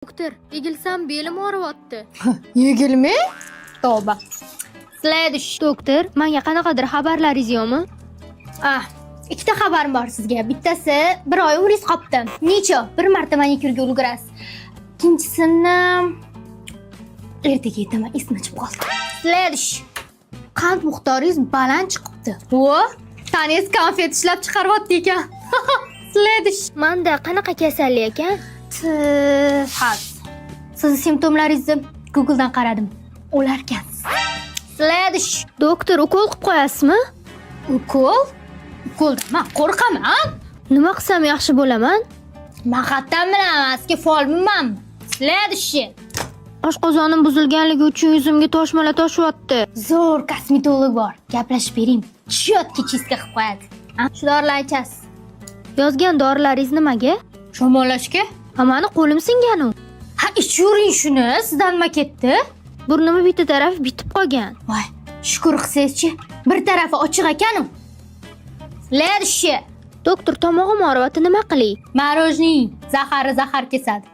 Doktor, egilsam belim og'riyapti. Yegilmi? Tavba. Следующий. Doktor, menga qanaqadir xabarlaringiz yo'qmi? Ikkita xabarim bor sizga. Bittasi, bir oy umringiz qolibdi. Necha? Bir marta manikyurga ulgurasiz. Ikkinchisini ertaga aytaman, esimdan chiqib qoldi. Следующий. Qand miqdoringiz baland chiqibdi. Vo, tanangiz konfet ishlab chiqaryapti ekan. Следующий. Menda qanaqa kasallik ekan? Xas. Sizni simptomlaringizni Google'dan qaradim. O'larkansiz. Следующий. Doktor, ukol qilib qo'yasizmi? Ukol? Ukoldan men qo'rqaman. Nima qilsam yaxshi bo'laman? Men xatdan bilaman, sizga folmiman. Следующий. Oshqozonim buzilganligi uchun yuzimga toshmalar toshyapti. Zo'r kosmetolog bor. Gaplashib bering. Chotki chiska qilib qo'yadi. Shu dorilarni ichasiz. Yozgan dorilaringiz nimaga? Shamollashga? Mani qo'lim singan u. Ha, ichuring shuni. Sizdan nima ketdi? Burnimni bitta tarafi bitib qolgan. Voy, shukr qilsangiz-chi. Bir tarafi ochiq ekan-u. Следующий. Doktor, tomog'im og'riyapti, nima qilay? Marojniy zahari zahar kesadi.